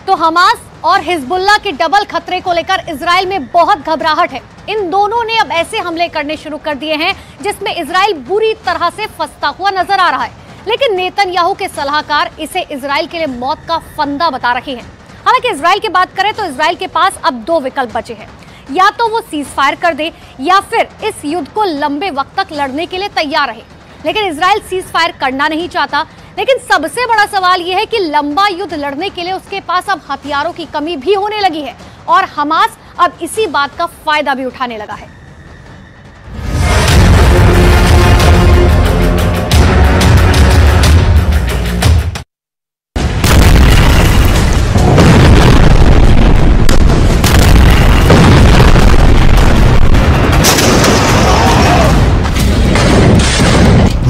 तो हमास और हिजबुल्लाह के डबल खतरे को लेकर इजराइल में बहुत घबराहट है। इन दोनों ने अब ऐसे हमले करने शुरू कर दिए हैं जिसमें इजराइल बुरी तरह से फंसता हुआ नजर आ रहा है। लेकिन नेतन्याहू के सलाहकार इसे इजराइल के लिए मौत का फंदा बता रहे हैं। हालांकि इजराइल की बात करें तो इजराइल के पास अब दो विकल्प बचे हैं, या तो वो सीज फायर कर दे या फिर इस युद्ध को लंबे वक्त तक लड़ने के लिए तैयार रहे। लेकिन इजराइल सीज फायर करना नहीं चाहता। लेकिन सबसे बड़ा सवाल यह है कि लंबा युद्ध लड़ने के लिए उसके पास अब हथियारों की कमी भी होने लगी है और हमास अब इसी बात का फायदा भी उठाने लगा है।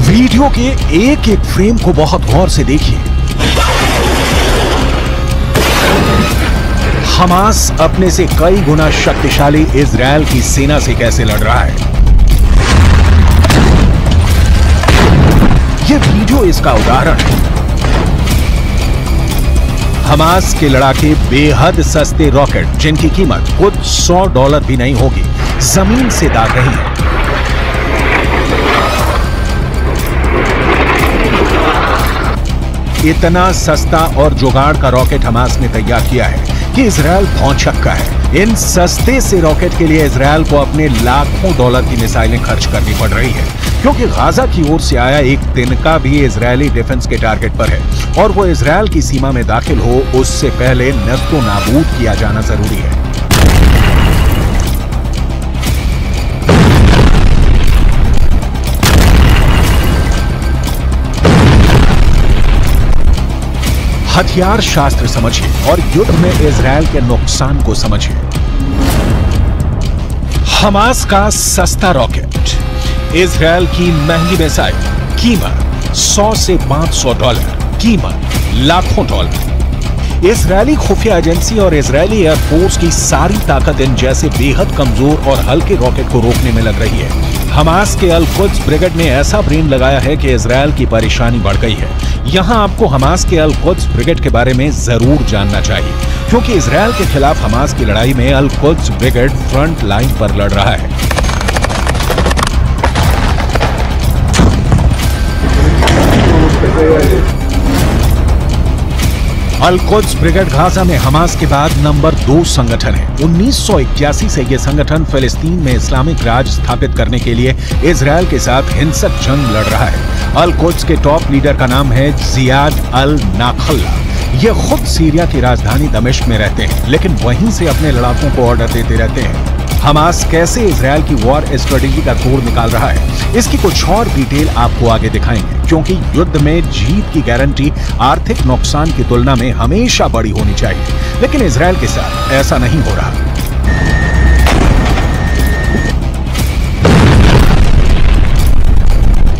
वीडियो के एक एक फ्रेम को बहुत गौर से देखिए। हमास अपने से कई गुना शक्तिशाली इजराइल की सेना से कैसे लड़ रहा है, यह वीडियो इसका उदाहरण है। हमास के लड़ाके बेहद सस्ते रॉकेट, जिनकी कीमत खुद $100 भी नहीं होगी, जमीन से दाग रही है। इतना सस्ता और जुगाड़ का रॉकेट हमास ने तैयार किया है कि इजराइल भौंचक्का है। इन सस्ते से रॉकेट के लिए इजराइल को अपने लाखों डॉलर की मिसाइलें खर्च करनी पड़ रही है, क्योंकि गाजा की ओर से आया एक तिनका भी इजरायली डिफेंस के टारगेट पर है और वो इजराइल की सीमा में दाखिल हो उससे पहले नष्टो नाबूद किया जाना जरूरी है। हथियार शास्त्र समझिए और युद्ध में इजराइल के नुकसान को समझिए। हमास का सस्ता रॉकेट, इजराइल की महंगी मिसाइल, कीमत $100 से $500, कीमत लाखों $। इजरायली खुफिया एजेंसी और इजरायली एयरफोर्स की सारी ताकत इन जैसे बेहद कमजोर और हल्के रॉकेट को रोकने में लग रही है। हमास के अल कुद्स ब्रिगेड ने ऐसा ब्रेन लगाया है कि इजराइल की परेशानी बढ़ गई है। यहां आपको हमास के अल कुद्स ब्रिगेड के बारे में जरूर जानना चाहिए, क्योंकि इजराइल के खिलाफ हमास की लड़ाई में अल कुद्स ब्रिगेड फ्रंट लाइन पर लड़ रहा है। अल कुद्स ब्रिगेड गाजा में हमास के बाद नंबर 2 संगठन है। 1981 से यह संगठन फिलिस्तीन में इस्लामिक राज स्थापित करने के लिए इजराइल के साथ हिंसक जंग लड़ रहा है। अल कुद्स के टॉप लीडर का नाम है जियाद अल नाखल्ला। ये खुद सीरिया की राजधानी दमिश्क में रहते हैं, लेकिन वहीं से अपने लड़ाकों को ऑर्डर देते रहते हैं। हमास कैसे इजराइल की वॉर स्ट्रेटेजी का तोड़ निकाल रहा है, इसकी कुछ और डिटेल आपको आगे दिखाएंगे, क्योंकि युद्ध में जीत की गारंटी आर्थिक नुकसान की तुलना में हमेशा बड़ी होनी चाहिए। लेकिन इजराइल के साथ ऐसा नहीं हो रहा।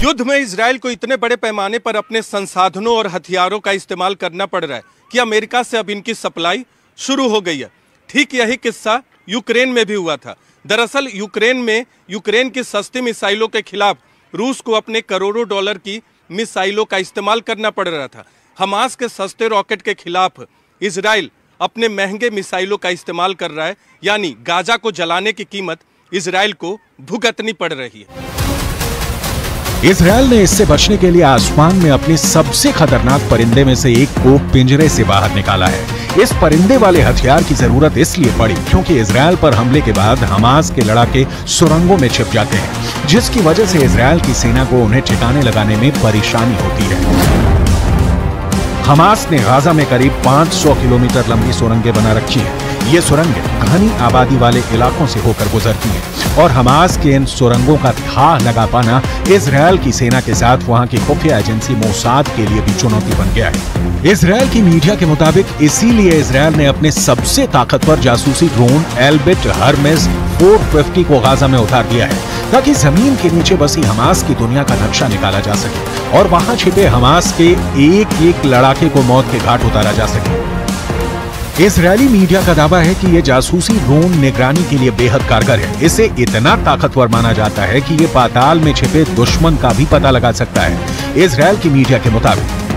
युद्ध में इजराइल को इतने बड़े पैमाने पर अपने संसाधनों और हथियारों का इस्तेमाल करना पड़ रहा है कि अमेरिका से अब इनकी सप्लाई शुरू हो गई है। ठीक यही किस्सा यूक्रेन में भी हुआ था। दरअसल यूक्रेन में यूक्रेन की सस्ती मिसाइलों के खिलाफ रूस को अपने करोड़ों डॉलर की मिसाइलों का इस्तेमाल करना पड़ रहा था। हमास के सस्ते रॉकेट के खिलाफ इजराइल अपने महंगे मिसाइलों का इस्तेमाल कर रहा है, यानी गाजा को जलाने की कीमत इजराइल को भुगतनी पड़ रही है। इजराइल ने इससे बचने के लिए आसमान में अपने सबसे खतरनाक परिंदे में से एक को पिंजरे से बाहर निकाला है। इस परिंदे वाले हथियार की जरूरत इसलिए पड़ी क्योंकि इजराइल पर हमले के बाद हमास के लड़ाके सुरंगों में छिप जाते हैं, जिसकी वजह से इजराइल की सेना को उन्हें ठिकाने लगाने में परेशानी होती है। हमास ने गाजा में करीब 500 किलोमीटर लंबी सुरंगें बना रखी हैं। ये सुरंगें घनी आबादी वाले इलाकों से होकर गुजरती हैं और हमास के इन सुरंगों का था लगा पाना इजराइल की सेना के साथ वहां की खुफिया एजेंसी मोसाद के लिए भी चुनौती बन गया है। इजराइल की मीडिया के मुताबिक इसीलिए इजराइल ने अपने सबसे ताकतवर जासूसी ड्रोन एल्बिट हर्मेस 450 को गाजा में उतार दिया है, ताकि जमीन के नीचे बसी हमास की दुनिया का नक्शा निकाला जा सके और वहां छिपे हमास के एक एक लड़ाके को मौत के घाट उतारा जा सके। इजरायली मीडिया का दावा है कि यह जासूसी ड्रोन निगरानी के लिए बेहद कारगर है। इसे इतना ताकतवर माना जाता है कि यह पाताल में छिपे दुश्मन का भी पता लगा सकता है। इजरायल की मीडिया के मुताबिक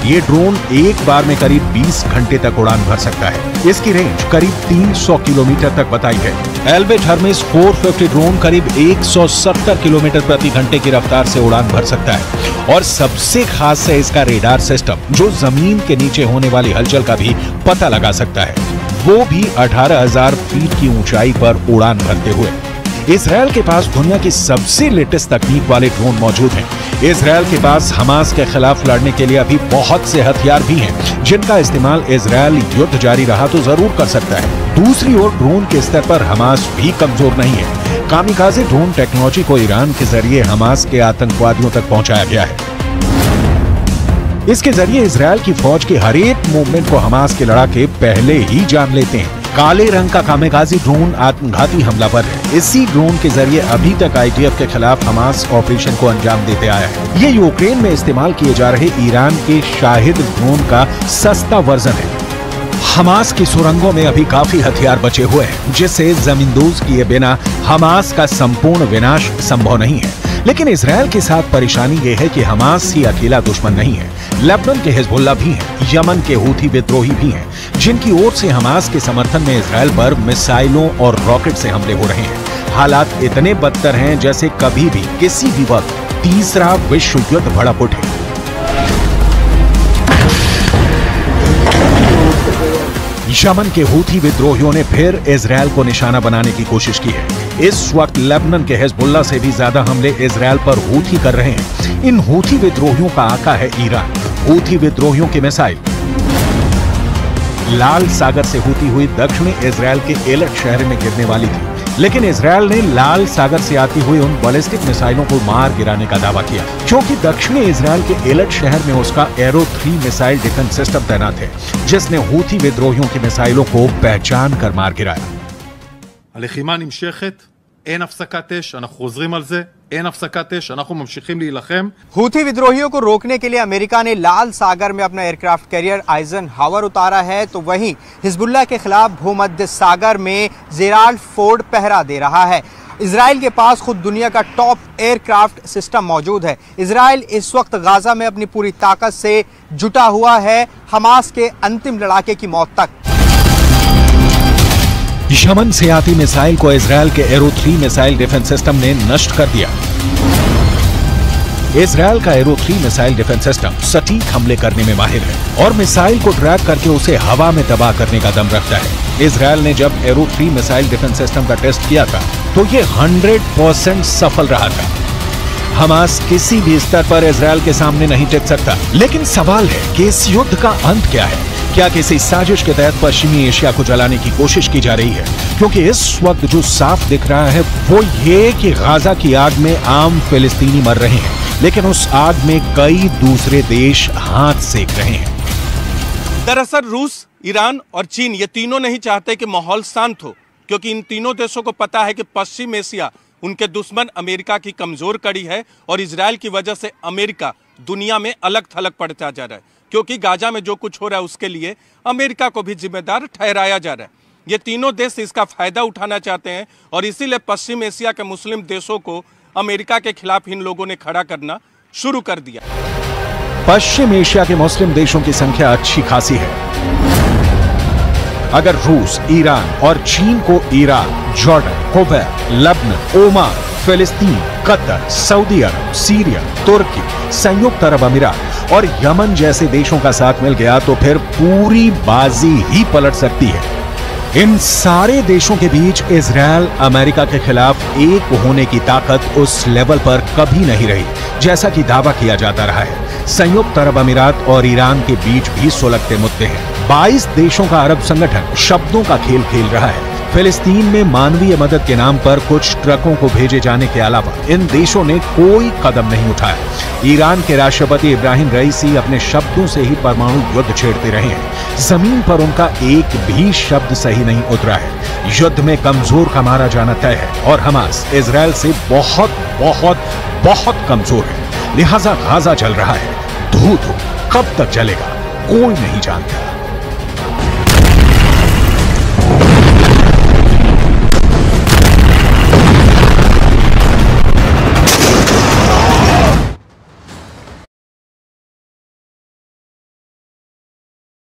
ये ड्रोन एक बार में करीब 20 घंटे तक उड़ान भर सकता है। इसकी रेंज करीब 300 किलोमीटर तक बताई गई। एल्बिट हर्मेस 450 ड्रोन करीब 170 किलोमीटर प्रति घंटे की रफ्तार से उड़ान भर सकता है। और सबसे खास है इसका रेडार सिस्टम, जो जमीन के नीचे होने वाली हलचल का भी पता लगा सकता है, वो भी 18,000 फीट की ऊंचाई पर उड़ान भरते हुए। इजरायल के पास दुनिया की सबसे लेटेस्ट तकनीक वाले ड्रोन मौजूद हैं। इजरायल के पास हमास के खिलाफ लड़ने के लिए अभी बहुत से हथियार भी हैं, जिनका इस्तेमाल इजरायल युद्ध जारी रहा तो जरूर कर सकता है। दूसरी ओर ड्रोन के स्तर पर हमास भी कमजोर नहीं है। कामिकाज़े ड्रोन टेक्नोलॉजी को ईरान के जरिए हमास के आतंकवादियों तक पहुंचाया गया है। इसके जरिए इजरायल की फौज के हर एक मूवमेंट को हमास के लड़ाके पहले ही जान लेते हैं। काले रंग का कामिकाज़े ड्रोन आत्मघाती हमलावर है। इसी ड्रोन के जरिए अभी तक आईडीएफ के खिलाफ हमास ऑपरेशन को अंजाम देते आया है। ये यूक्रेन में इस्तेमाल किए जा रहे ईरान के शाहिद ड्रोन का सस्ता वर्जन है। हमास की सुरंगों में अभी काफी हथियार बचे हुए हैं, जिससे जमींदोज किए बिना हमास का संपूर्ण विनाश संभव नहीं है। लेकिन इजरायल के साथ परेशानी यह है कि हमास ही अकेला दुश्मन नहीं है। लेबनान के हिजबुल्लाह भी हैं, यमन के हूथी विद्रोही भी हैं, जिनकी ओर से हमास के समर्थन में इजरायल पर मिसाइलों और रॉकेट से हमले हो रहे हैं। हालात इतने बदतर हैं जैसे कभी भी किसी भी वक्त तीसरा विश्व युद्ध भड़क उठे। यमन के हूथी विद्रोहियों ने फिर इजरायल को निशाना बनाने की कोशिश की है। इस वक्त लेबनान के हिजबुल्लाह से भी ज्यादा हमले इजरायल पर हूथी कर रहे हैं। इन हूथी विद्रोहियों का आका है ईरान। हूथी विद्रोहियों की मिसाइल लाल सागर से होती हुई दक्षिणी इजरायल के एलट शहर में गिरने वाली थी, लेकिन इजरायल ने लाल सागर से आती हुई उन बैलिस्टिक मिसाइलों को मार गिराने का दावा किया, क्योंकि दक्षिणी इजरायल के एलट शहर में उसका एरो 3 मिसाइल डिफेंस सिस्टम तैनात है, जिसने हूथी विद्रोहियों की मिसाइलों को पहचान कर मार गिराया। הלחימה נמשכת, אין הפסקת אש, אנחנו חוזרים על זה, אין הפסקת אש, אנחנו ממשיכים להילחם. हूथी विद्रोहियों को रोकने के लिए अमेरिका ने लाल सागर में अपना एयरक्राफ्ट कैरियर आइजनहावर उतारा है, तो वहीं हिजबुल्लाह के खिलाफ भूमध्य सागर में जेराल्ड फोर्ड पहरा दे रहा है। इजराइल के पास खुद दुनिया का टॉप एयरक्राफ्ट सिस्टम मौजूद है। इजराइल इस वक्त गाजा में अपनी पूरी ताकत से जुटा हुआ है हमास के अंतिम लड़ाके की मौत तक। यमन से आती मिसाइल को इजरायल के एरो 3 मिसाइल डिफेंस सिस्टम ने नष्ट कर दिया। इजरायल का एरो 3 मिसाइल डिफेंस सिस्टम सटीक हमले करने में माहिर है और मिसाइल को ट्रैक करके उसे हवा में तबाह करने का दम रखता है। इजरायल ने जब एरो 3 मिसाइल डिफेंस सिस्टम का टेस्ट किया था तो ये 100% सफल रहा था। हमास किसी भी स्तर पर इजरायल के सामने नहीं टिक सकता। लेकिन सवाल है कि इस युद्ध का अंत क्या है? क्या किसी साजिश के तहत पश्चिमी एशिया को जलाने की कोशिश की जा रही है? क्योंकि इस वक्त जो साफ दिख रहा है वो ये कि गाजा की आग में आम फिलिस्तीनी मर रहे हैं, लेकिन उस आग में कई दूसरे देश हाथ सेक रहे हैं। दरअसल रूस, ईरान और चीन ये तीनों नहीं चाहते कि माहौल शांत हो, क्योंकि इन तीनों देशों को पता है कि पश्चिम एशिया उनके दुश्मन अमेरिका की कमजोर कड़ी है और इजरायल की वजह से अमेरिका दुनिया में अलग थलग पड़ता जा रहा है, क्योंकि गाजा में जो कुछ हो रहा है उसके लिए अमेरिका को भी जिम्मेदार ठहराया जा रहा है। ये तीनों देश इसका फायदा उठाना चाहते हैं और इसीलिए पश्चिम एशिया के मुस्लिम देशों को अमेरिका के खिलाफ इन लोगों ने खड़ा करना शुरू कर दिया। पश्चिम एशिया के मुस्लिम देशों की संख्या अच्छी खासी है। अगर रूस, ईरान और चीन को Iraq, Jordan, Kuwait, Lebanon, Oman, फिलिस्तीन, कतर, सऊदी अरब, सीरिया, तुर्की, संयुक्त अरब अमीरात और यमन जैसे देशों का साथ मिल गया तो फिर पूरी बाजी ही पलट सकती है। इन सारे देशों के बीच इजरायल अमेरिका के खिलाफ एक होने की ताकत उस लेवल पर कभी नहीं रही, जैसा कि दावा किया जाता रहा है। संयुक्त अरब अमीरात और ईरान के बीच भी सुलगते मुद्दे हैं। 22 देशों का अरब संगठन शब्दों का खेल खेल रहा है। फिलिस्तीन में मानवीय मदद के नाम पर कुछ ट्रकों को भेजे जाने के अलावा इन देशों ने कोई कदम नहीं उठाया। ईरान के राष्ट्रपति इब्राहिम रईसी अपने शब्दों से ही परमाणु युद्ध छेड़ते रहे हैं। जमीन पर उनका एक भी शब्द सही नहीं उतरा है। युद्ध में कमजोर का मारा जाना तय है और हमास इजरायल से बहुत बहुत बहुत कमजोर है। लिहाजा गाजा जल रहा है। धू कब तक जलेगा कोई नहीं जानता।